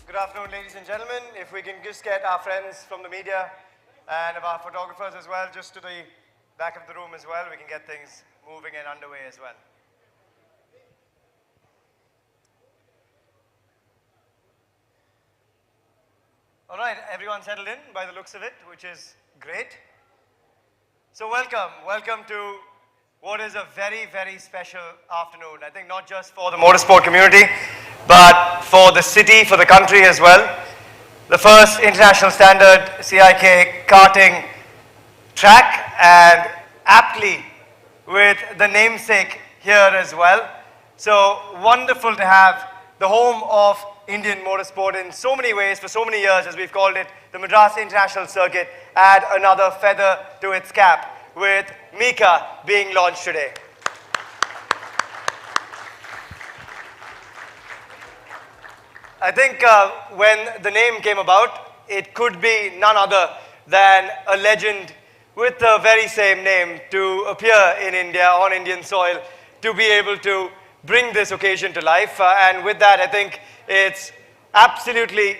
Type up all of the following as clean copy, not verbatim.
Good afternoon, ladies and gentlemen. If we can just get our friends from the media and of our photographers as well, just to the back of the room as well, we can get things moving and underway as well. All right, everyone settled in by the looks of it, which is great. So welcome to what is a very, very special afternoon. I think not just for the motorsport community, but for the city, for the country as well. The first international standard CIK karting track, and aptly with the namesake here as well. So wonderful to have the home of Indian motorsport in so many ways for so many years, as we've called it, the Madras International Circuit, add another feather to its cap with Mika being launched today. I think when the name came about, it could be none other than a legend with the very same name to appear in India, on Indian soil, to be able to bring this occasion to life. And with that, I think it's absolutely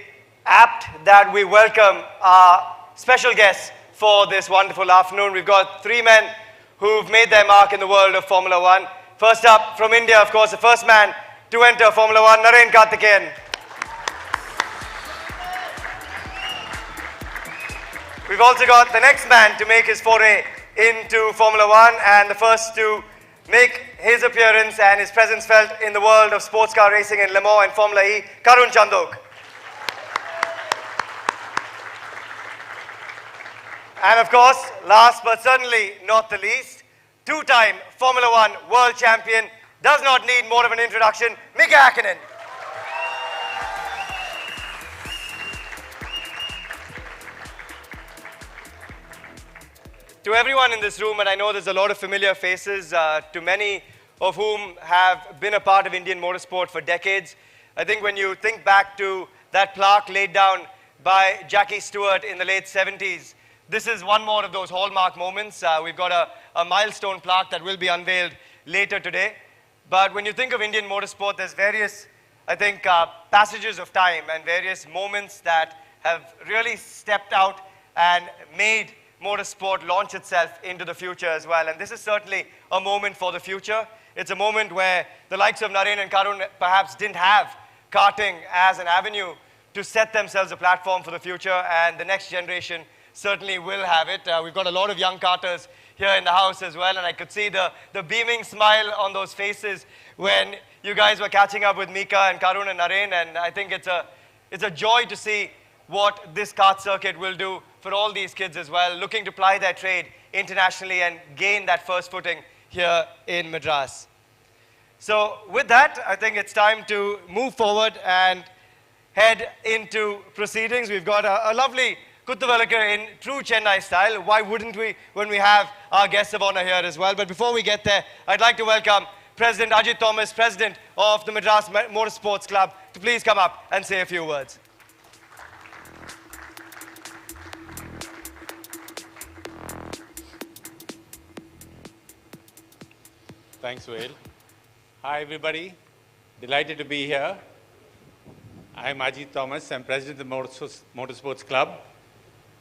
apt that we welcome our special guests for this wonderful afternoon. We've got three men who've made their mark in the world of Formula One. First up, from India, of course, the first man to enter Formula One, Karting. We've also got the next man to make his foray into Formula One, and the first to make his appearance and his presence felt in the world of sports car racing in Le Mans and Formula E, Karun Chandok. And of course, last but certainly not the least, two-time Formula One world champion, does not need more of an introduction, Mika Häkkinen. To everyone in this room, and I know there's a lot of familiar faces, to many of whom have been a part of Indian motorsport for decades. I think when you think back to that plaque laid down by Jackie Stewart in the late 70s, this is one more of those hallmark moments. We've got a milestone plaque that will be unveiled later today. But when you think of Indian motorsport, there's various, I think, passages of time and various moments that have really stepped out and made motorsport launch itself into the future as well. And this is certainly a moment for the future. It's a moment where the likes of Naren and Karun perhaps didn't have karting as an avenue to set themselves a platform for the future, and the next generation certainly will have it. We've got a lot of young karters here in the house as well, and I could see the beaming smile on those faces when you guys were catching up with Mika and Karun and Naren, and I think it's a joy to see what this kart circuit will do for all these kids as well, looking to ply their trade internationally and gain that first footing here in Madras. So with that, I think it's time to move forward and head into proceedings. We've got a lovely Kuttavalakar in true Chennai style. Why wouldn't we when we have our guests of honor here as well? But before we get there, I'd like to welcome President Ajit Thomas, President of the Madras Motorsports Club, to please come up and say a few words. Thanks, Wade. Hi, everybody. Delighted to be here. I'm Ajit Thomas. I'm president of the Motorsports Club.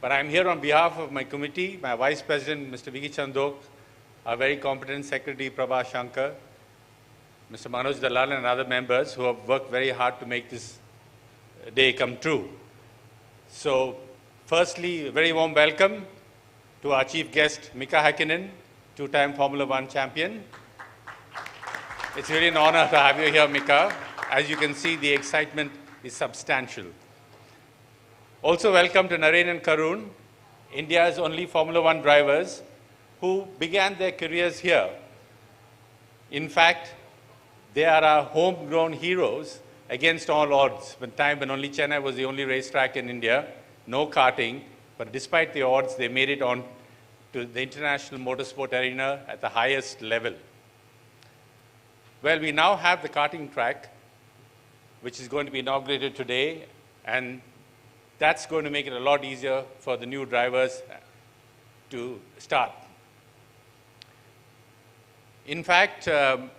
But I'm here on behalf of my committee, my vice president, Mr. Viki Chandok, our very competent secretary, Prabha Shankar, Mr. Manoj Dalal, and other members who have worked very hard to make this day come true. So, firstly, a very warm welcome to our chief guest, Mika Häkkinen, two-time Formula One champion. It's really an honor to have you here, Mika. As you can see, the excitement is substantial. Also welcome to Naren and Karun, India's only Formula One drivers who began their careers here. In fact, they are our homegrown heroes against all odds. When only Chennai was the only racetrack in India, no karting, but despite the odds, they made it on to the international motorsport arena at the highest level. Well, we now have the karting track, which is going to be inaugurated today, and that's going to make it a lot easier for the new drivers to start. In fact, the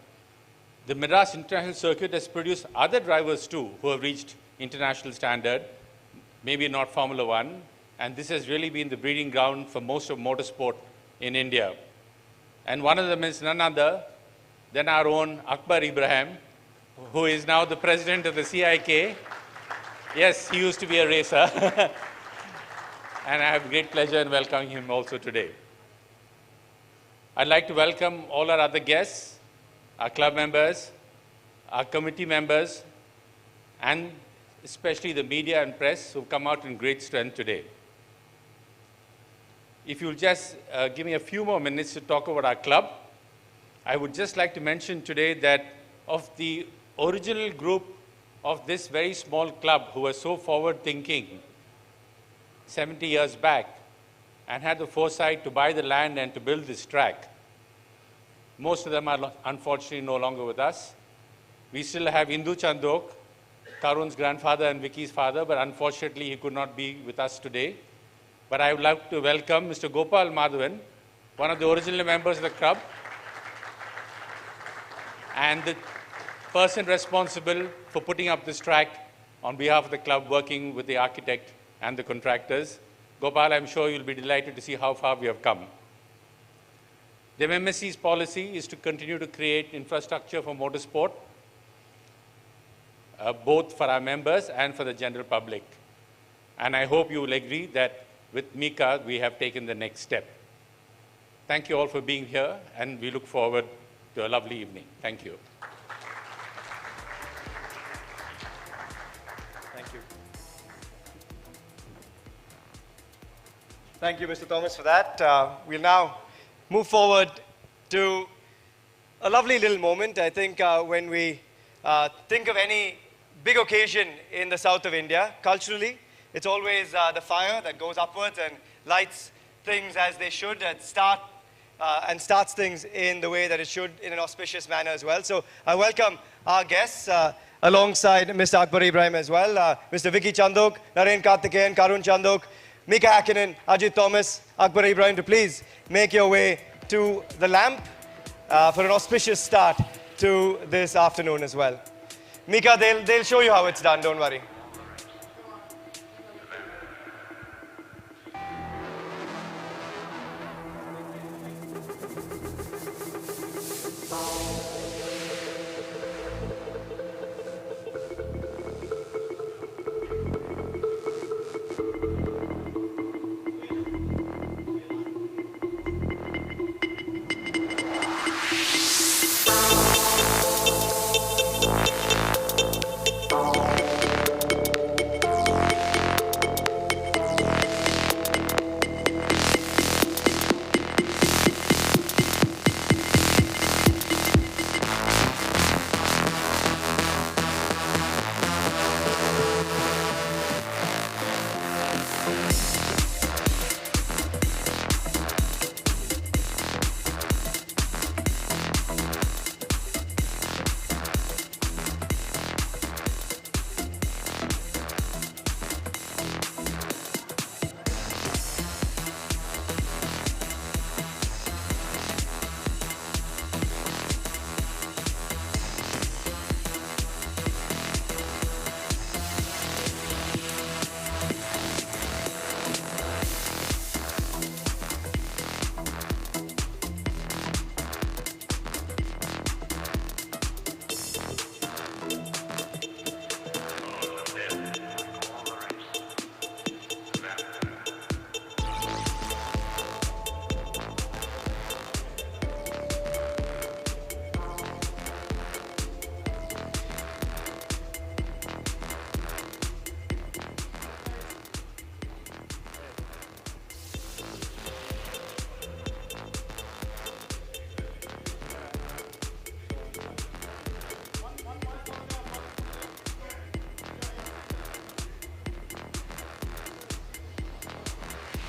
Madras International Circuit has produced other drivers too who have reached international standard, maybe not Formula One, and this has really been the breeding ground for most of motorsport in India. And one of them is none other than our own Akbar Ibrahim, who is now the president of the CIK. Yes, he used to be a racer. And I have great pleasure in welcoming him also today. I'd like to welcome all our other guests, our club members, our committee members, and especially the media and press who've come out in great strength today. If you'll just give me a few more minutes to talk about our club, I would just like to mention today that of the original group of this very small club who were so forward-thinking 70 years back and had the foresight to buy the land and to build this track, most of them are unfortunately no longer with us. We still have Indu Chandok, Karun's grandfather and Vicky's father, but unfortunately he could not be with us today. But I would like to welcome Mr. Gopal Madhavan, one of the original members of the club, and the person responsible for putting up this track on behalf of the club, working with the architect and the contractors. Gopal, I'm sure you'll be delighted to see how far we have come. The MMSC's policy is to continue to create infrastructure for motorsport, both for our members and for the general public. And I hope you will agree that with Mika, we have taken the next step. Thank you all for being here, and we look forward to a lovely evening. Thank you. Thank you. Thank you, Mr. Thomas, for that. We'll now move forward to a lovely little moment. I think when we think of any big occasion in the south of India, culturally, it's always the fire that goes upwards and lights things as they should and starts things in the way that it should, in an auspicious manner as well. So I welcome our guests alongside Mr. Akbar Ibrahim as well, Mr. Vicky Chandok, Naren Karthikeyan, Karun Chandok, Mika Häkkinen, Ajit Thomas, Akbar Ibrahim, to please make your way to the lamp for an auspicious start to this afternoon as well. Mika, they'll show you how it's done, don't worry.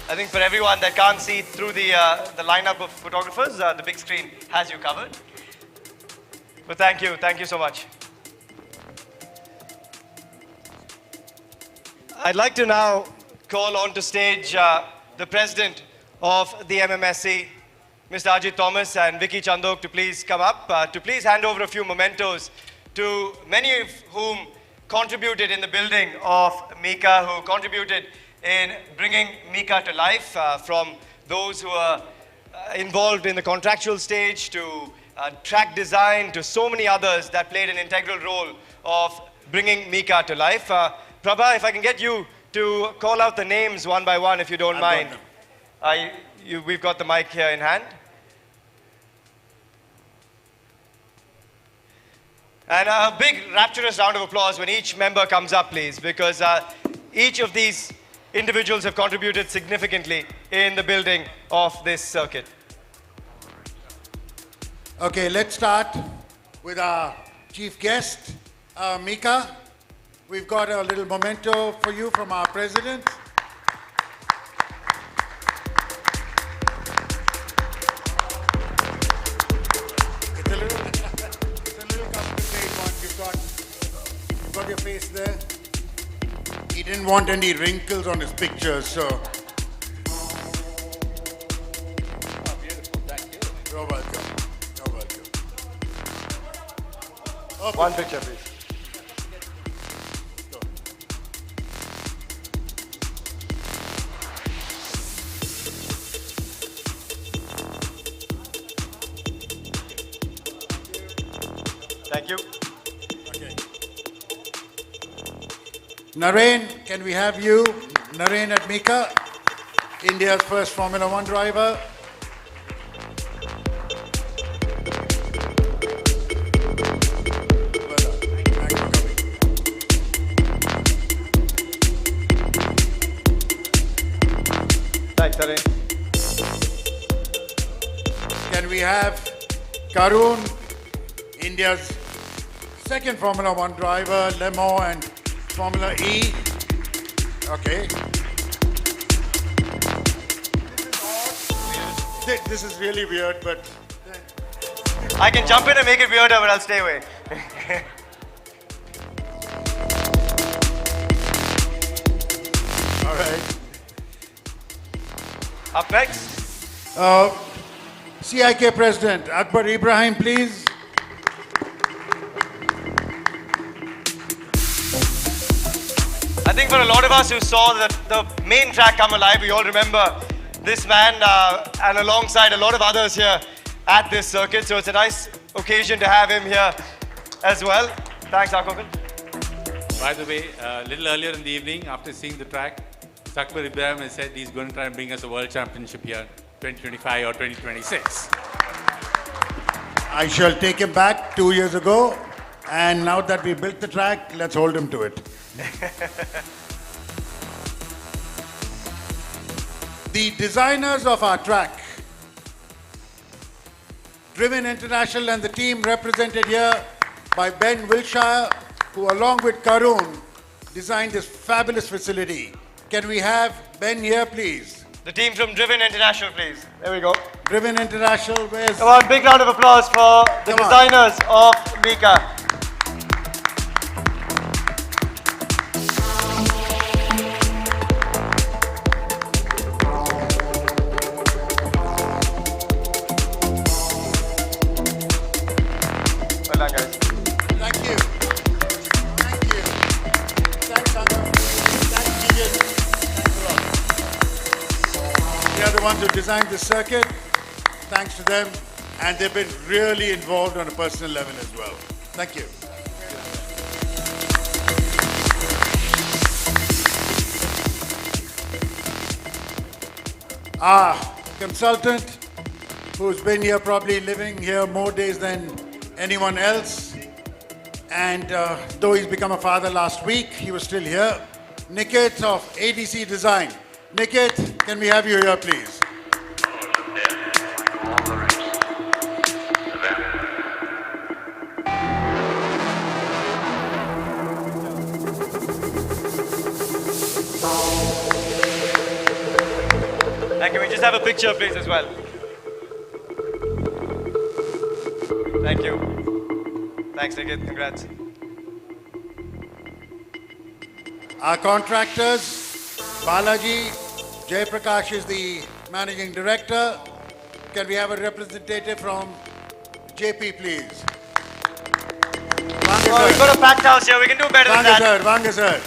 I think for everyone that can't see through the lineup of photographers, the big screen has you covered. But thank you so much. I'd like to now call on to stage the president of the MMSC, Mr. Ajit Thomas and Vicky Chandok, to please come up, to please hand over a few mementos to many of whom contributed in the building of Mika, who contributed in bringing Mika to life, from those who are involved in the contractual stage to track design to so many others that played an integral role of bringing Mika to life. Prabha, if I can get you to call out the names one by one, if you don't mind. We've got the mic here in hand. And a big rapturous round of applause when each member comes up, please, because each of these individuals have contributed significantly in the building of this circuit. Okay, let's start with our chief guest, Mika. We've got a little memento for you from our president. It's a little complicated one. You've got your face there. He didn't want any wrinkles on his pictures, so. Oh, beautiful. Thank you. You're welcome. You're welcome. Okay. One picture, please. Thank you. Okay. Naren, can we have you? Naren at Mika, India's first Formula One driver. Thanks, Naren. Can we have Karun, India's second Formula One driver, Lemo and Formula E. Okay. This is really weird, but I can jump in and make it weirder, but I'll stay away. all right. Up next, CIK President Akbar Ibrahim, please. I think for a lot of us who saw the main track come alive, we all remember this man and alongside a lot of others here at this circuit. So it's a nice occasion to have him here as well. Thanks, Akbar. By the way, a little earlier in the evening, after seeing the track, Akbar Ibrahim has said he's going to try and bring us a world championship here, 2025 or 2026. I shall take him back 2 years ago, and now that we built the track, let's hold him to it. The designers of our track, Driven International and the team represented here by Ben Wilshire, who along with Karun designed this fabulous facility. Can we have Ben here, please? The team from Driven International, please. There we go. Driven International, where's... Come on, big round of applause for the designers of Mika. Well done, guys. Thank you. Thank you. Thanks, Anand. Thanks, Keegan. Thanks a lot. They are the ones who designed this circuit. Thanks to them. And they've been really involved on a personal level as well. Thank you. Our consultant, who's been here probably living here more days than anyone else. And though he's become a father last week, he was still here. Nikit of ADC Design. Nikit, can we have you here, please? And can we just have a picture, please, as well? Thank you. Thanks, Nikit. Congrats. Our contractors, Balaji, Jaiprakash is the managing director. Can we have a representative from JP, please? Bangladesh. Oh, we've got a packed house here. We can do better than that. Vanga sir.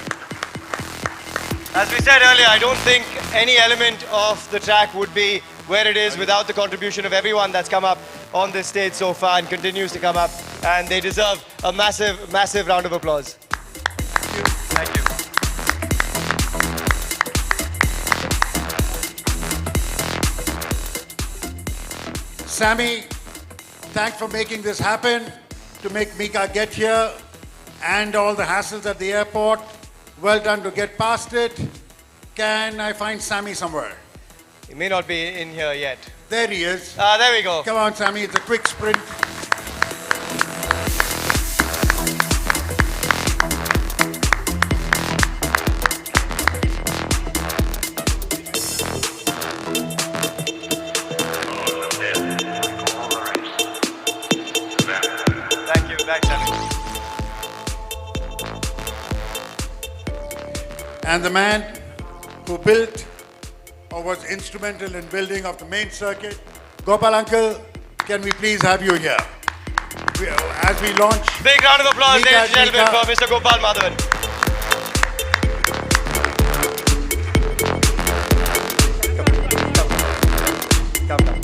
As we said earlier, I don't think any element of the track would be where it is without the contribution of everyone that's come up on this stage so far and continues to come up. And they deserve a massive, massive round of applause. Thank you. Sammy, thanks for making this happen, to make Mika get here, and all the hassles at the airport. Well done to get past it. Can I find Sammy somewhere? He may not be in here yet. There he is. There we go. Come on, Sammy, it's a quick sprint. Thank you. Thanks, Sammy. And the man who built or was instrumental in building of the main circuit, Gopal uncle, can we please have you here? As we launch. Big round of applause, Mika, ladies and gentlemen, for Mr. Gopal Madhavan. No.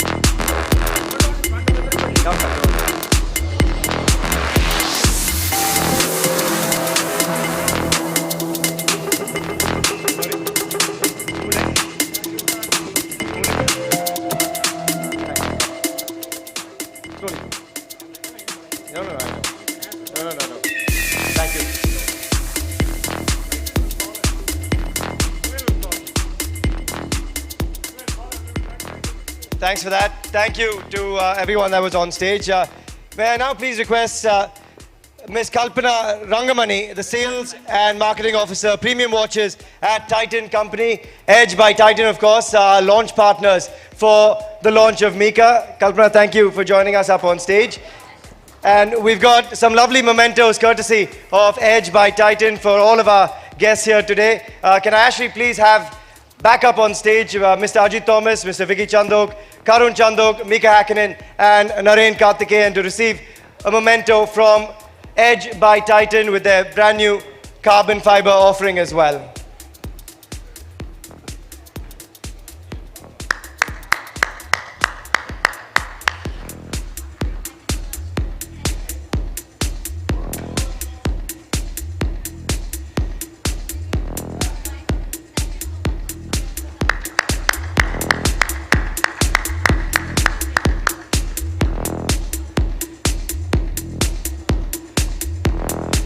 Thank you. Thanks for that. Thank you to everyone that was on stage. May I now please request Ms. Kalpana Rangamani, the Sales and Marketing Officer, Premium Watches at Titan Company, Edge by Titan, of course, launch partners for the launch of Mika. Kalpana, thank you for joining us up on stage. And we've got some lovely mementos courtesy of Edge by Titan for all of our guests here today. Can I actually please have back up on stage Mr. Ajit Thomas, Mr. Vicky Chandok, Karun Chandok, Mika Häkkinen, and Naren Kartikeyan to receive a memento from Edge by Titan with their brand new carbon fiber offering as well.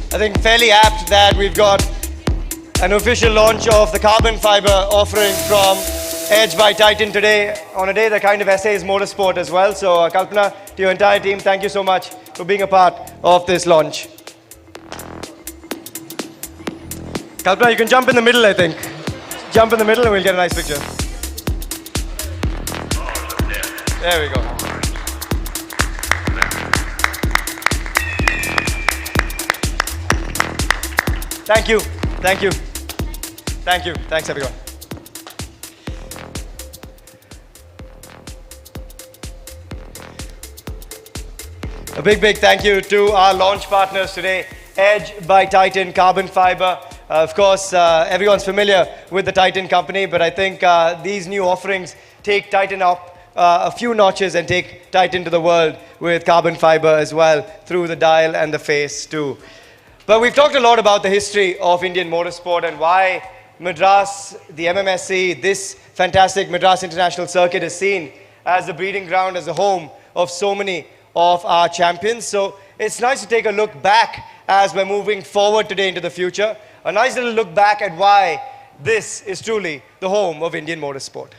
I think fairly apt that we've got an official launch of the carbon fiber offering from Edge by Titan today on a day that kind of essays motorsport as well. So Kalpana, to your entire team, thank you so much for being a part of this launch. Kalpana, you can jump in the middle, I think. Jump in the middle and we'll get a nice picture. There we go. Thank you. Thank you. Thank you. Thanks, everyone. A big thank you to our launch partners today, Edge by Titan, carbon fiber. Of course, everyone's familiar with the Titan company, but I think these new offerings take Titan up a few notches and take Titan to the world with carbon fiber as well, through the dial and the face too. But we've talked a lot about the history of Indian motorsport and why Madras, the MMSC, this fantastic Madras International Circuit is seen as the breeding ground, as the home of so many of our champions. So it's nice to take a look back as we're moving forward today into the future. A nice little look back at why this is truly the home of Indian motorsport.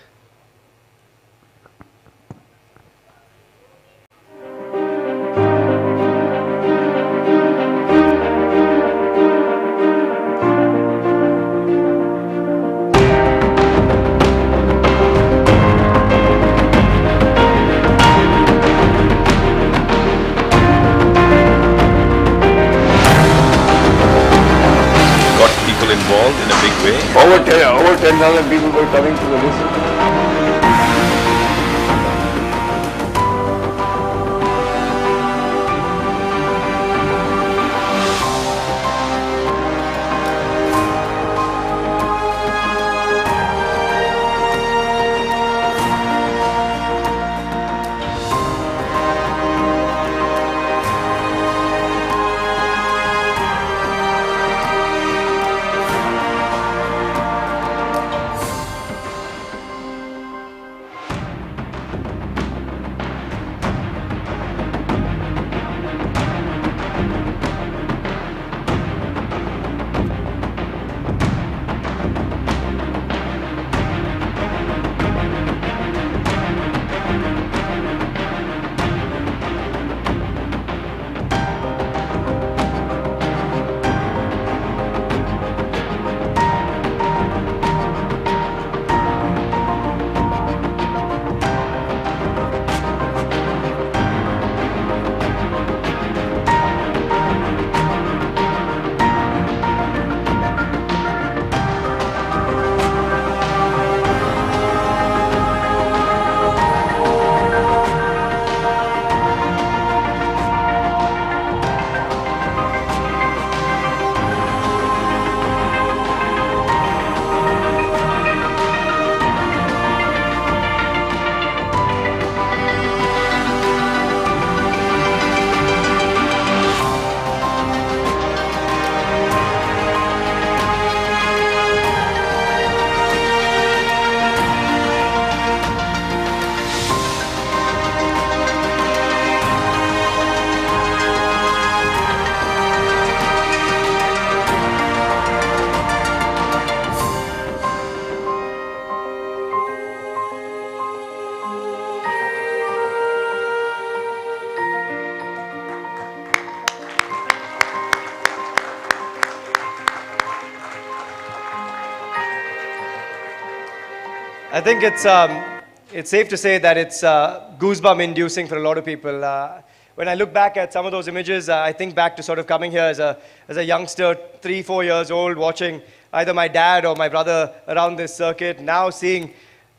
Involved in a big way. Over 10,000 people were coming to the list. I think it's safe to say that it's goosebump inducing for a lot of people. When I look back at some of those images, I think back to sort of coming here as a youngster, 3, 4 years old, watching either my dad or my brother around this circuit, now seeing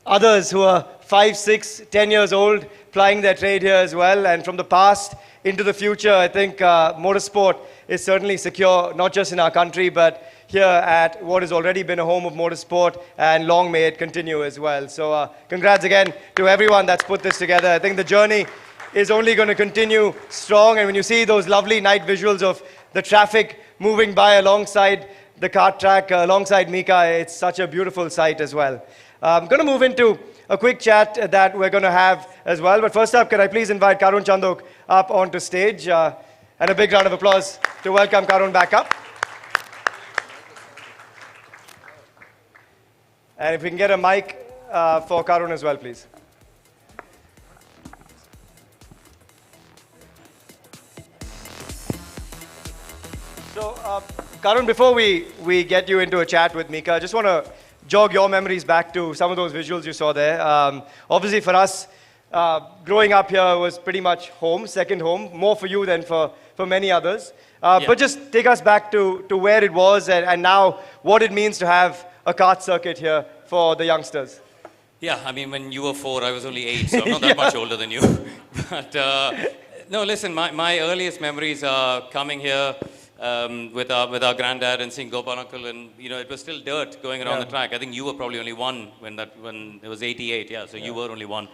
others who are 5, 6, 10 years old plying their trade here as well. And from the past into the future, I think motorsport is certainly secure, not just in our country, but here at what has already been a home of motorsport, and long may it continue as well. So congrats again to everyone that's put this together. I think the journey is only going to continue strong, and when you see those lovely night visuals of the traffic moving by alongside the kart track, alongside Mika, it's such a beautiful sight as well. I'm going to move into a quick chat that we're going to have as well, but first up, can I please invite Karun Chandok up onto stage, and a big round of applause to welcome Karun back up. And if we can get a mic for Karun as well, please. So, Karun, before we get you into a chat with Mika, I just want to jog your memories back to some of those visuals you saw there. Obviously, for us, growing up here was pretty much home, second home, more for you than for many others. But just take us back to where it was and now what it means to have a kart circuit here for the youngsters. Yeah, I mean, when you were 4, I was only 8, so I'm not that much older than you. But no, listen, my earliest memories are coming here with our granddad and seeing Gopal uncle, and you know, it was still dirt going around the track. I think you were probably only 1 when it was 88, yeah, so you were only 1.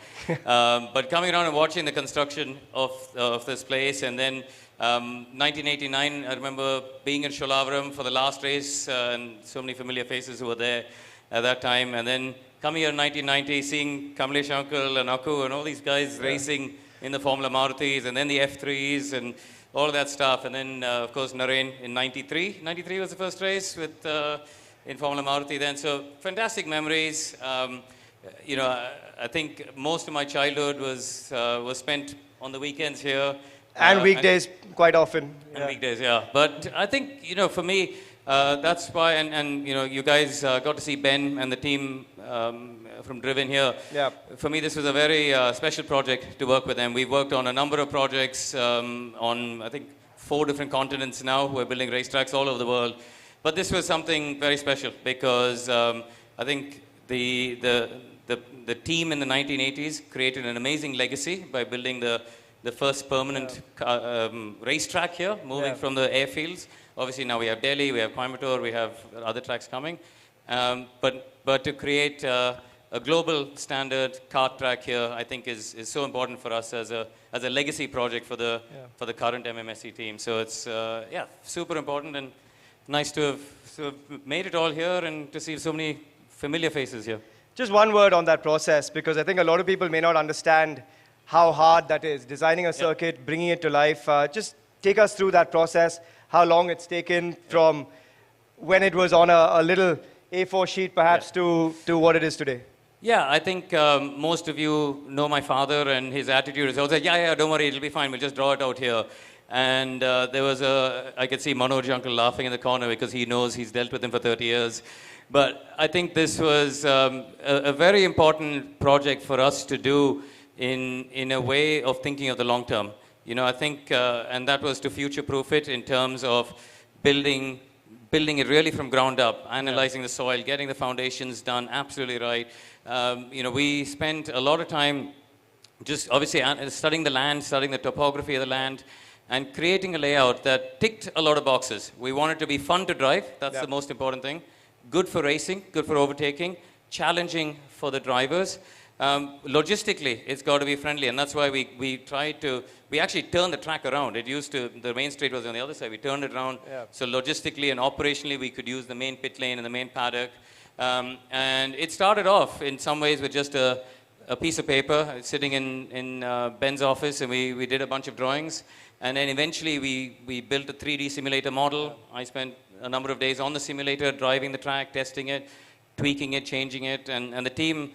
But coming around and watching the construction of this place, and then 1989, I remember being in Sholavaram for the last race, and so many familiar faces who were there at that time, and then coming here in 1990, seeing Kamlesh uncle and Akku and all these guys racing in the Formula Marutis, and then the F3s and all of that stuff, and then of course Naren in 93. 93 was the first race with in Formula Maruti then. So fantastic memories. You know, I think most of my childhood was spent on the weekends here. And weekdays quite often. And weekdays, yeah. But I think, you know, for me, that's why, and you know, you guys got to see Ben and the team from Driven here. Yeah. For me, this was a very special project to work with them. We've worked on a number of projects on, I think, 4 different continents now. We're building racetracks all over the world. But this was something very special because I think the team in the 1980s created an amazing legacy by building the first permanent racetrack here, moving from the airfields. Obviously now we have Delhi, we have Coimbatore, we have other tracks coming. But to create a global standard kart track here, I think is so important for us as a legacy project for the current MMSC team. So it's yeah, super important and nice to have made it all here and to see so many familiar faces here. Just one word on that process, because I think a lot of people may not understand how hard that is, designing a circuit, bringing it to life. Just take us through that process, how long it's taken from when it was on a little A4 sheet perhaps to what it is today. Yeah, I think most of you know my father, and his attitude is always, yeah, don't worry, it'll be fine, we'll just draw it out here. And there was I could see Manoj uncle laughing in the corner because he knows he's dealt with him for 30 years. But I think this was a very important project for us to do in a way of thinking of the long term. You know, I think, and that was to future-proof it in terms of building it really from ground up, analyzing the soil, getting the foundations done absolutely right. You know, we spent a lot of time just obviously studying the land, studying the topography of the land, and creating a layout that ticked a lot of boxes. We wanted to be fun to drive, that's the most important thing. Good for racing, good for overtaking, challenging for the drivers. Logistically, it's got to be friendly, and that's why we actually turned the track around. It used to, the main straight was on the other side, we turned it around. So logistically and operationally, we could use the main pit lane and the main paddock. And it started off in some ways with just a piece of paper sitting in Ben's office, and we did a bunch of drawings. And then eventually we built a 3D simulator model. I spent a number of days on the simulator, driving the track, testing it, tweaking it, changing it, and the team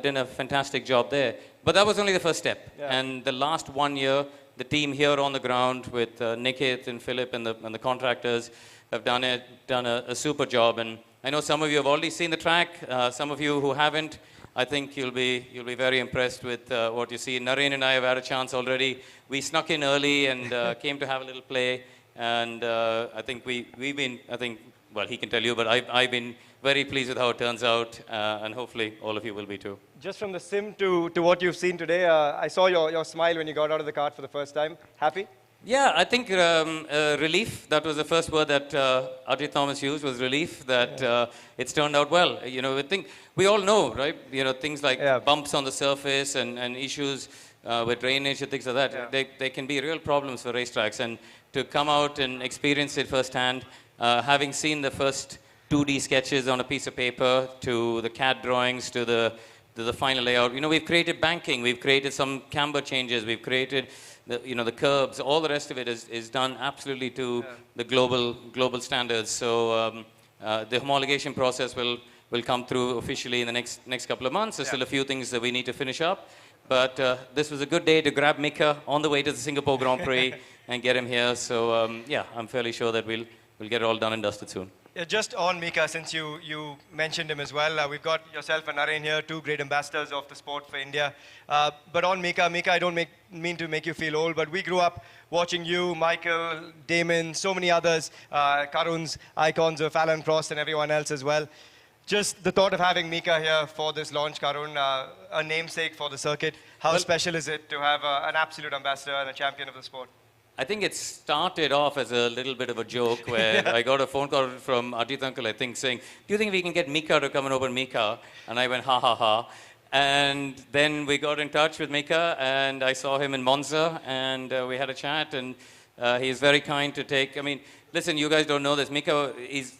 did a fantastic job there. But that was only the first step. And the last 1 year, the team here on the ground with Nikit and Philip and the contractors have done a super job. And I know some of you have already seen the track. Some of you who haven't, I think you'll be very impressed with what you see. Naren and I have had a chance already. We snuck in early and came to have a little play. And I think we've been, well, he can tell you, but I've been very pleased with how it turns out. And hopefully all of you will be too. Just from the sim to what you've seen today, I saw your smile when you got out of the kart for the first time. Happy? Yeah, I think relief, that was the first word that Ajit Thomas used, was relief that it's turned out well. You know, we all know, right? You know, things like bumps on the surface and issues with drainage and things like that. They can be real problems for racetracks. And to come out and experience it firsthand, having seen the first 2D sketches on a piece of paper to the CAD drawings to the final layout. You know, we've created banking, we've created some camber changes, we've created the curbs, all the rest of it is done absolutely to the global standards. So the homologation process will come through officially in the next couple of months. There's still a few things that we need to finish up. But this was a good day to grab Mika on the way to the Singapore Grand Prix and get him here. So yeah, I'm fairly sure that we'll get it all done and dusted soon. Yeah, just on Mika, since you mentioned him as well, we've got yourself and Naren here, two great ambassadors of the sport for India. But on Mika, I don't mean to make you feel old, but we grew up watching you, Michael, Damon, so many others, Karun's icons of Alan Prost and everyone else as well. Just the thought of having Mika here for this launch, Karun, a namesake for the circuit, how special is it to have an absolute ambassador and a champion of the sport? I think it started off as a little bit of a joke where I got a phone call from Ajit Uncle, I think, saying, do you think we can get Mika to come and open Mika? And I went, ha, ha, ha. And then we got in touch with Mika, and I saw him in Monza, and we had a chat, and he's very kind to take, I mean, listen, you guys don't know this. Mika, he's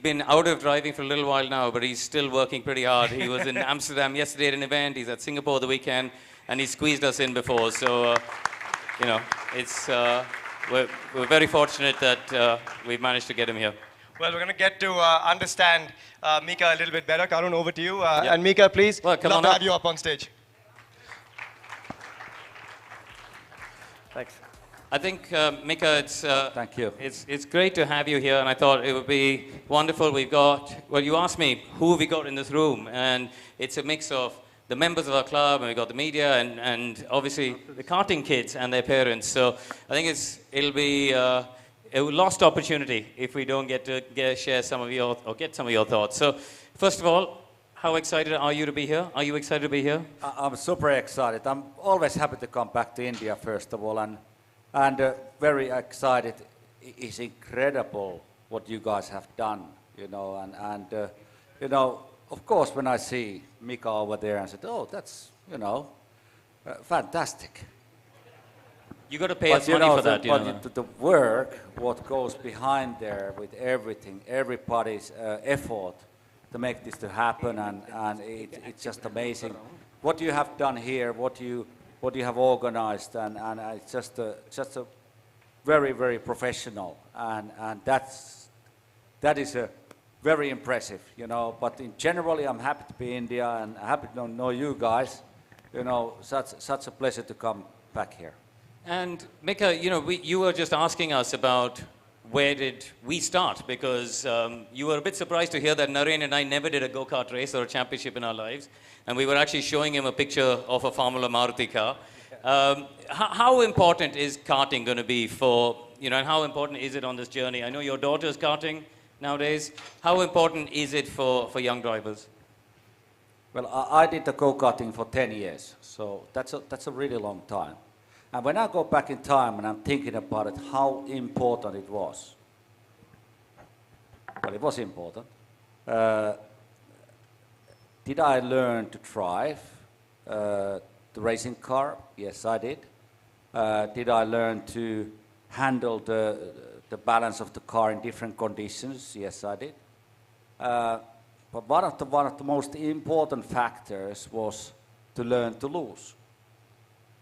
been out of driving for a little while now, but he's still working pretty hard. He was in Amsterdam yesterday at an event, he's at Singapore the weekend, and he squeezed us in before. So, it's, we're very fortunate that we've managed to get him here. Well, we're going to get to understand Mika a little bit better. Karun, over to you. And Mika, please, love to have you up on stage. Thanks. I think, Mika, thank you. It's great to have you here, and I thought it would be wonderful. We've got, well, you asked me who have we got in this room, and it's a mix of the members of our club, and we've got the media, and obviously the karting kids and their parents. So I think it'll be a lost opportunity if we don't get to share some of your, or get some of your thoughts. So first of all, how excited are you to be here? Are you excited to be here? I'm super excited. I'm always happy to come back to India, first of all, and very excited. It's incredible what you guys have done, of course, when I see Mika over there and said, oh, that's, fantastic. You got to pay us money for that, the work, what goes behind there with everything, everybody's effort to make this to happen, and it's just amazing. What you have done here, what you have organized, and it's just a very, very professional, and that is a very impressive, but in generally I'm happy to be in India and happy to know you guys, such a pleasure to come back here. And Mika, you were just asking us about where did we start, because you were a bit surprised to hear that Naren and I never did a go-kart race or a championship in our lives, and we were actually showing him a picture of a Formula Maruti car. How important is karting going to be for, and how important is it on this journey? I know your daughter's karting nowadays. How important is it for young drivers? Well, I did the go-karting for 10 years, so that's a really long time. And when I go back in time and I'm thinking about it, how important it was. Well, it was important. Did I learn to drive the racing car? Yes, I did. Did I learn to handle the balance of the car in different conditions? Yes, I did. But one of the most important factors was to learn to lose.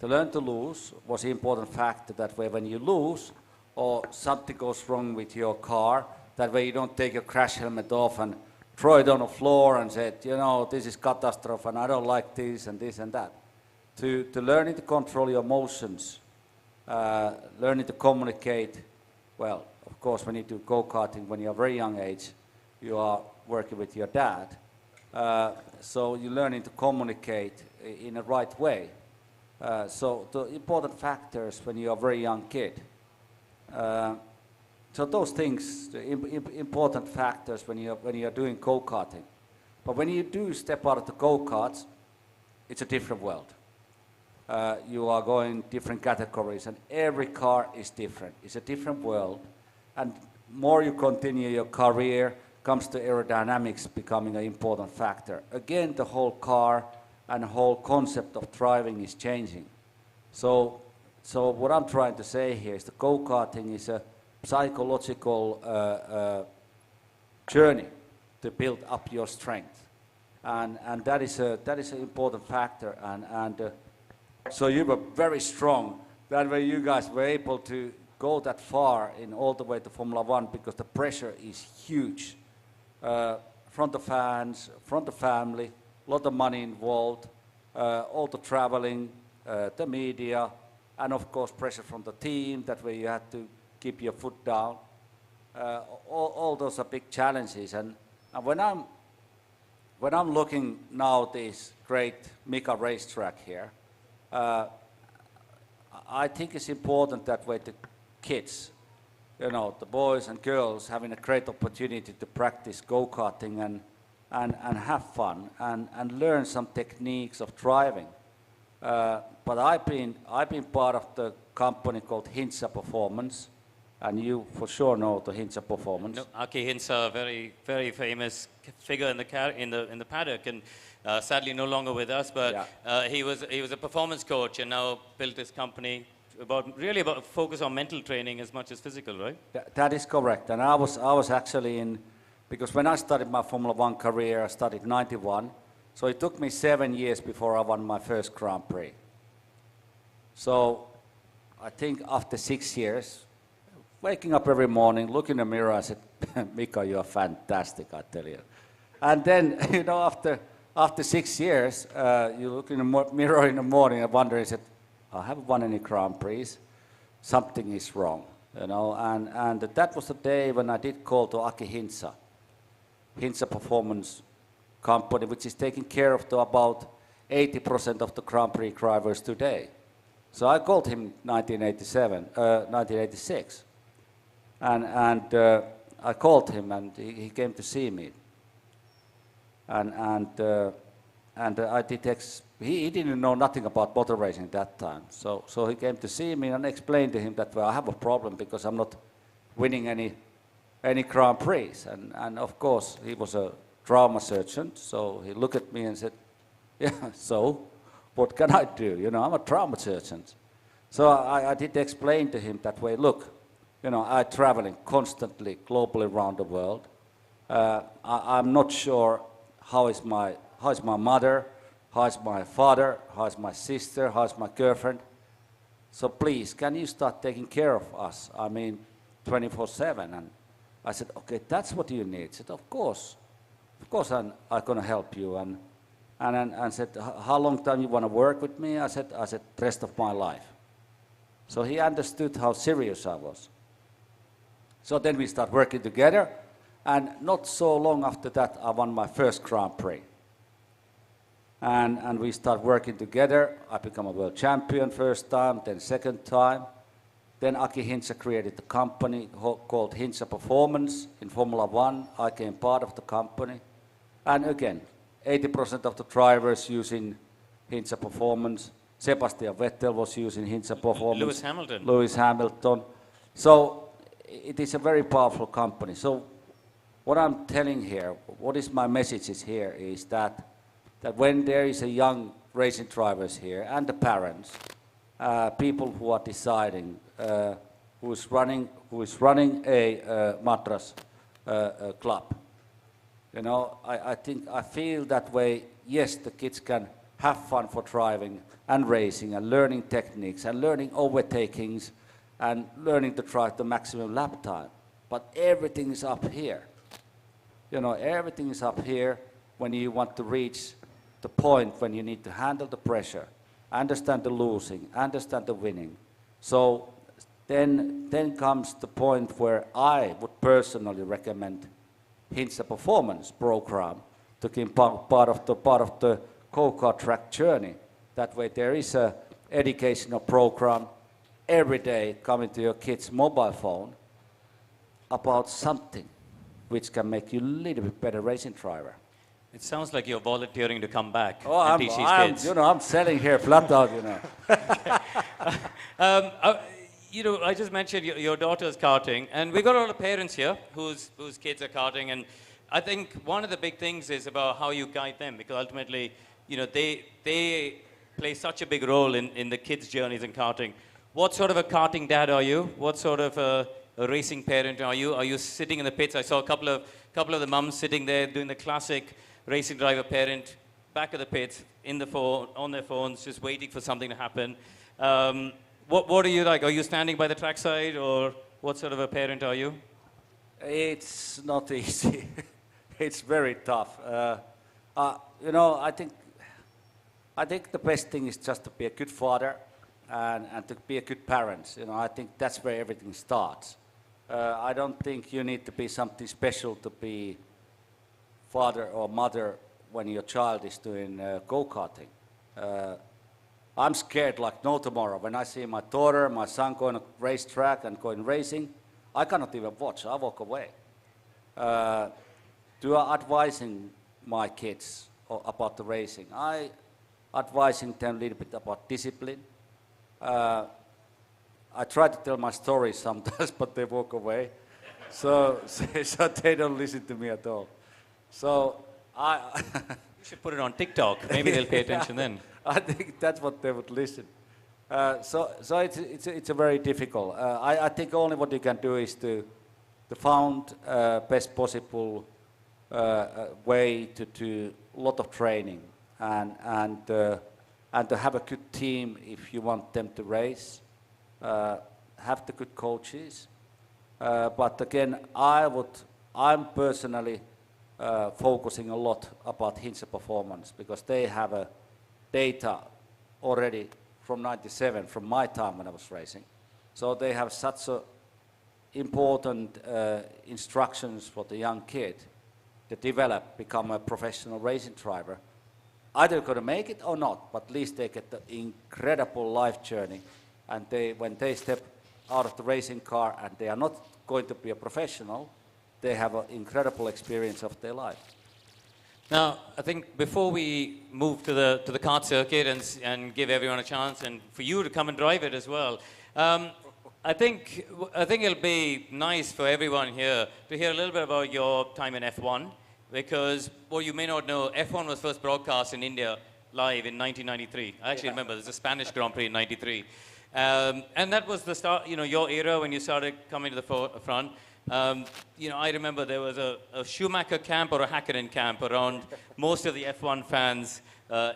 To learn to lose was an important factor, that way when you lose or something goes wrong with your car, that way you don't take your crash helmet off and throw it on the floor and say, this is catastrophe and I don't like this and that. To learning to control your emotions, learning to communicate. Well, of course, when you do go-karting when you're a very young age, you are working with your dad. So you're learning to communicate in a right way. So the important factors when you're a very young kid. So those things, the important factors when you're doing go-karting. But when you do step out of the go-karts, it's a different world. You are going different categories, and every car is different. It's a different world, and more you continue your career, comes to aerodynamics becoming an important factor. Again, the whole car and the whole concept of driving is changing. So what I'm trying to say here is the go-karting is a psychological journey to build up your strength, and that is an important factor. And so you were very strong. That way, you guys were able to go that far in all the way to Formula One because the pressure is huge. From the fans, from the family, a lot of money involved, all the traveling, the media, and of course pressure from the team. That way, you had to keep your foot down. All those are big challenges. And when I'm looking now this great Mika racetrack here, I think it's important that way the kids, you know, the boys and girls having a great opportunity to practice go-karting and have fun and learn some techniques of driving. But I've been part of the company called Hintsa Performance, and you for sure know the Hintsa Performance. No, Aki Hintsa, very, very famous figure in the paddock, and sadly no longer with us. But Yeah. he was a performance coach, and now built his company about focus on mental training as much as physical, right? That is correct. And I was actually in, because when I started my Formula One career, I started in '91. So it took me 7 years before I won my first Grand Prix. So I think after 6 years, waking up every morning, look in the mirror, I said, Mika, you are fantastic, I tell you. And then, you know, after 6 years, you look in the mirror in the morning and wonder, I said, I haven't won any Grand Prix. Something is wrong, you know. And that was the day when I did call to Aki Hintsa, Hintsa Performance Company, which is taking care of about 80% of the Grand Prix drivers today. So I called him 1986. And I called him, and he came to see me. And I did he didn't know nothing about motor racing at that time. So he came to see me and explained to him that, well, I have a problem because I'm not winning any Grand Prix. And of course, he was a trauma surgeon, so he looked at me and said, yeah, so what can I do? You know, I'm a trauma surgeon. So I did explain to him that way, look, you know, I'm traveling constantly globally around the world. I'm not sure how is my mother, how is my father, how is my sister, how is my girlfriend. So please, can you start taking care of us? I mean, 24/7. And I said, okay, that's what you need. He said, of course I'm going to help you. And said, how long time you want to work with me? I said, rest of my life. So he understood how serious I was. So then we start working together, and not so long after that, I won my first Grand Prix. And we start working together. I become a world champion first time, then second time. Then Aki Hintsa created the company called Hintsa Performance in Formula One. I became part of the company. And again, 80% of the drivers using Hintsa Performance. Sebastian Vettel was using Hintsa Performance. Lewis Hamilton. So it is a very powerful company. So what I'm telling here, what is my message is here, is that when there is a young racing drivers here and the parents, people who are deciding who is running a Madras club, you know, I feel that way. Yes, the kids can have fun for driving and racing and learning techniques and learning overtakings and learning to drive the maximum lap time. But everything is up here. You know, everything is up here when you want to reach the point when you need to handle the pressure, understand the losing, understand the winning. So then comes the point where I would personally recommend Hintsa Performance program took him part of the go-kart track journey. That way there is a educational program every day coming to your kid's mobile phone about something which can make you a little bit better racing driver. It sounds like you're volunteering to come back Oh, and teach these kids. you know, I'm selling here flat out, you know. You know, I just mentioned your daughter's karting, and we've got a lot of parents here whose kids are karting, and I think one of the big things is about how you guide them, because ultimately, you know, they play such a big role in the kids' journeys in karting. What sort of a karting dad are you? What sort of a racing parent are you? Are you sitting in the pits? I saw a couple of the mums sitting there doing the classic racing driver parent, back of the pits, on their phones, just waiting for something to happen. What are you like? Are you standing by the trackside, or what sort of a parent are you? It's not easy. It's very tough. You know, I think the best thing is just to be a good father and to be a good parent. You know, I think that's where everything starts. I don't think you need to be something special to be father or mother when your child is doing go-karting. I'm scared like no tomorrow. When I see my daughter, my son going to racetrack and going racing, I cannot even watch. I walk away. Do I advising my kids about the racing? I advising them a little bit about discipline. I try to tell my stories sometimes, but they walk away. So they don't listen to me at all. So You should put it on TikTok. Maybe they'll pay attention then. I think that's what they would listen. So it's a very difficult. I think only what you can do is to find best possible way to do a lot of training and to have a good team if you want them to race. Have the good coaches. But again, I'm personally focusing a lot about Hintsa performance, because they have a data already from '97, from my time when I was racing. So they have such important instructions for the young kid to develop, become a professional racing driver. Either going to make it or not, but at least they get the incredible life journey. And when they step out of the racing car and they are not going to be a professional, they have an incredible experience of their life. Now, I think before we move to the kart circuit and give everyone a chance, and for you to come and drive it as well, I think it'll be nice for everyone here to hear a little bit about your time in F1, because what you may not know, F1 was first broadcast in India live in 1993. I actually remember there's a Spanish Grand Prix in '93. And that was the start, you know, your era when you started coming to the front. You know, I remember there was a Schumacher camp or a Häkkinen camp around most of the F1 fans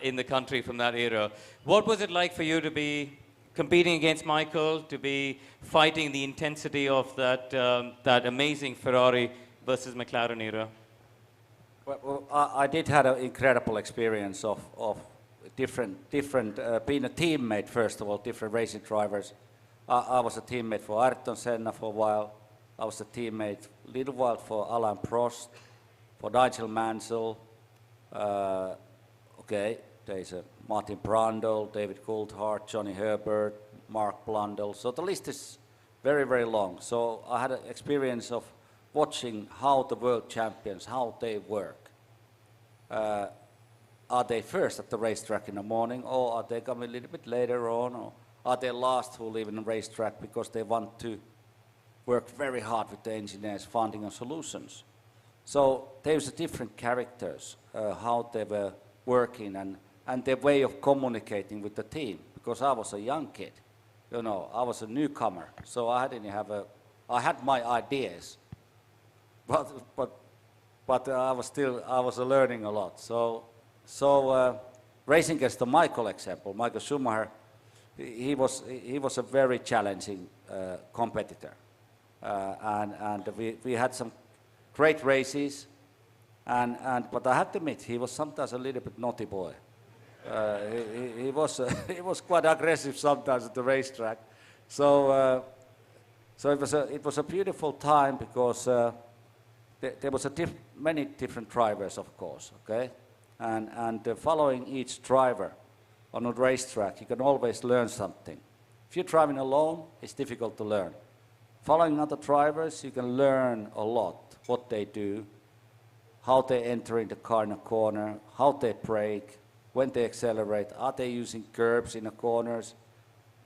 in the country from that era. What was it like for you to be competing against Michael, to be fighting the intensity of that amazing Ferrari versus McLaren era? Well, I did have an incredible experience of different being a teammate, first of all, different racing drivers. I was a teammate for Ayrton Senna for a while. I was a teammate a little while for Alain Prost, for Nigel Mansell. Okay, there's Martin Brundle, David Coulthard, Johnny Herbert, Mark Blundell. So the list is very, very long. So I had an experience of watching how the world champions, how they work. Are they first at the racetrack in the morning, or are they coming a little bit later on, or are they last who leave in the racetrack because they want to work very hard with the engineers, finding on solutions? So there's different characters, how they were working and their way of communicating with the team. Because I was a young kid, you know, I was a newcomer, so I had my ideas, but I was learning a lot. So racing against the Michael example, Michael Schumacher, he was a very challenging competitor, and we had some great races, but I have to admit he was sometimes a little bit naughty boy. He was quite aggressive sometimes at the racetrack. So it was a beautiful time, because there was many different drivers, of course, okay? And following each driver on a racetrack, you can always learn something. If you're driving alone, it's difficult to learn. Following other drivers, you can learn a lot, what they do, how they enter in the car in a corner, how they brake, when they accelerate, are they using curbs in the corners.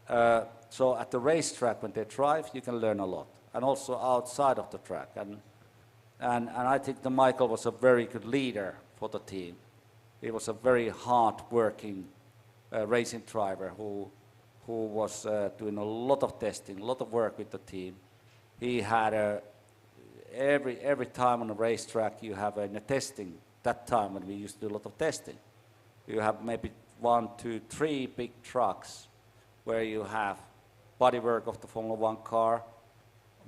So at the racetrack, when they drive, you can learn a lot, and also outside of the track. And I think that Michael was a very good leader for the team. He was a very hard-working racing driver who was doing a lot of testing, a lot of work with the team. He had every time on a racetrack you have a testing. That time when we used to do a lot of testing, you have maybe 1, 2, 3 big trucks where you have bodywork of the Formula 1 car.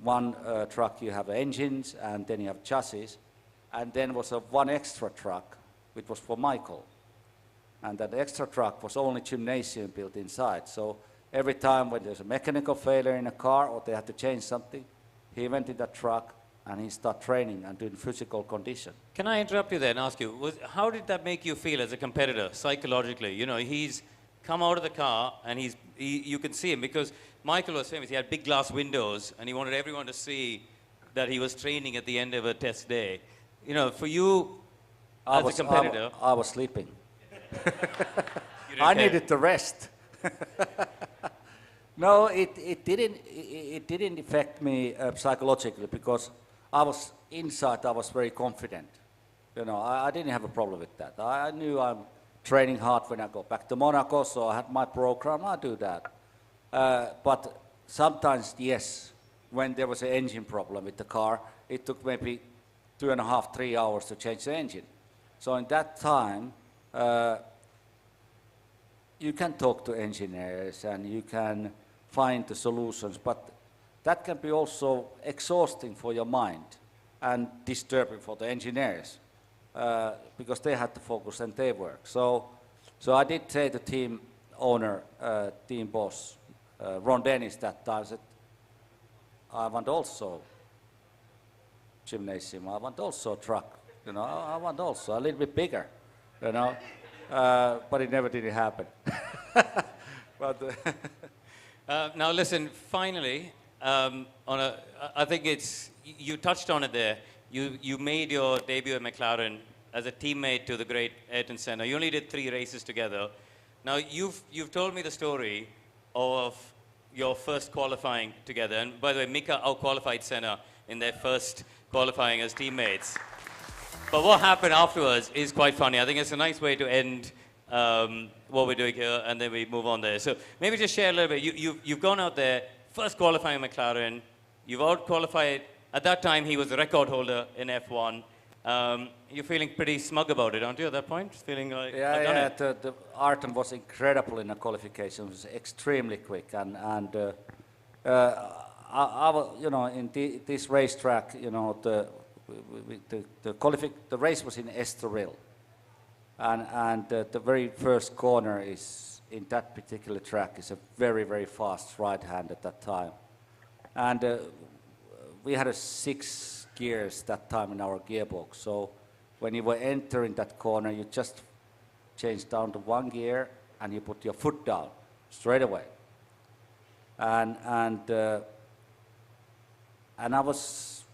One truck you have engines, and then you have chassis, and then was one extra truck which was for Michael. And that extra truck was only gymnasium built inside. So every time when there's a mechanical failure in a car or they had to change something, he went in that truck and he started training and doing physical condition. Can I interrupt you there and ask you, how did that make you feel as a competitor, psychologically? You know, he's come out of the car and you can see him, because Michael was famous. He had big glass windows and he wanted everyone to see that he was training at the end of a test day. You know, for you as a competitor... I was sleeping. You I didn't care. needed to rest. No, it didn't affect me psychologically, because I was inside, I was very confident. You know, I didn't have a problem with that. I knew I'm training hard when I go back to Monaco, so I had my program, I do that. But sometimes, yes, when there was an engine problem with the car, it took maybe 2.5, 3 hours to change the engine. So in that time, you can talk to engineers and you can find the solutions, but that can be also exhausting for your mind and disturbing for the engineers, because they had to focus on their work. So I did say to team owner, team boss, Ron Dennis that time, said, I want also gymnasium, I want also a truck, you know, I want also a little bit bigger, you know, but it never did happen. But, now listen, finally, I think you touched on it there. You made your debut at McLaren as a teammate to the great Ayrton Senna. You only did 3 races together. Now you've told me the story of your first qualifying together. And by the way, Mika out-qualified Senna in their first qualifying as teammates. But what happened afterwards is quite funny. I think it's a nice way to end what we're doing here, and then we move on there. So maybe just share a little bit. You've gone out there, first qualifying McLaren. You've out-qualified. At that time, he was the record holder in F1. You're feeling pretty smug about it, aren't you, at that point? Feeling like, I've done it. The Ayrton was incredible in the qualification. It was extremely quick, and you know, in this racetrack, you know, the race was in Estoril, and the very first corner is in that particular track is a very, very fast right hand at that time, and we had 6 gears that time in our gearbox. So when you were entering that corner, you just changed down to 1 gear and you put your foot down straight away. And I was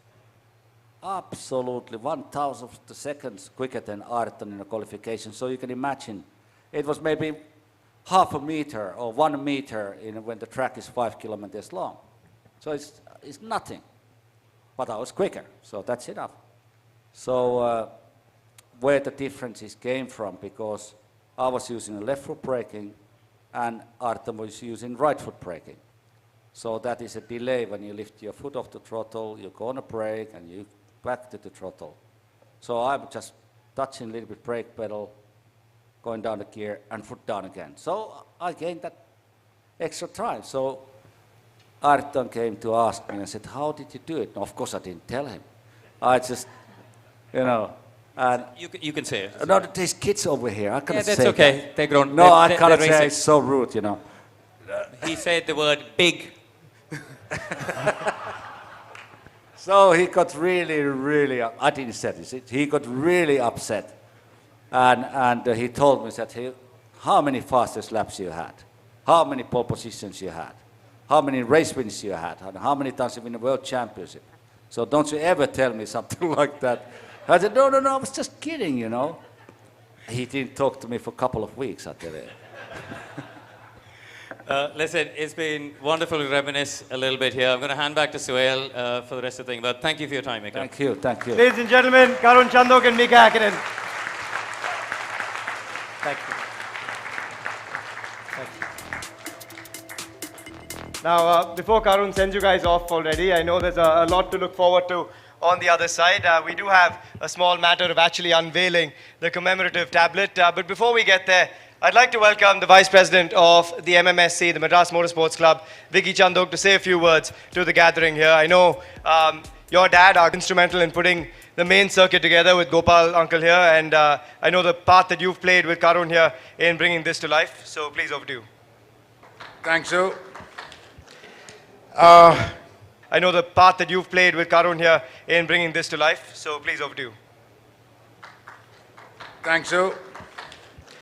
absolutely 1,000th of the seconds quicker than Ayrton in the qualification. So you can imagine, it was maybe half a meter or 1 meter when the track is 5 kilometers long. So it's nothing. But I was quicker, so that's enough. So where the differences came from, because I was using left foot braking and Ayrton was using right foot braking. So that is a delay when you lift your foot off the throttle, you go on a brake and you back to the throttle. So I'm just touching a little bit brake pedal, going down the gear and foot down again. So I gained that extra time. So Ayrton came to ask me and said, how did you do it? No, of course I didn't tell him. I just, you know. And you can say it. no, there's kids over here. I cannot that's say okay. that. They're grown. No, I they're cannot say racing. it's so rude, you know. He said the word big. So he got really, I didn't say this, he got really upset. And he told me that, how many fastest laps you had, how many pole positions you had, how many race wins you had, and how many times you win the world championship. So don't you ever tell me something like that. I said, no, I was just kidding, you know. He didn't talk to me for a couple of weeks, I tell you. Listen, it's been wonderful to reminisce a little bit here. I'm going to hand back to Suhail for the rest of the thing, but thank you for your time, Mika. Thank you. Ladies and gentlemen, Karun Chandok and Mika Häkkinen. Thank you. Now, before Karun sends you guys off already, I know there's a lot to look forward to on the other side. We do have a small matter of actually unveiling the commemorative tablet. But before we get there, I'd like to welcome the Vice President of the MMSC, the Madras Motorsports Club, Vicky Chandok, to say a few words to the gathering here. I know your dad are instrumental in putting the main circuit together with Gopal uncle here, and I know the part that you've played with Karun here in bringing this to life. So please, over to you. Thanks, Joe. I know the part that you've played with Karun here in bringing this to life. So please, over to you. Thanks, Joe.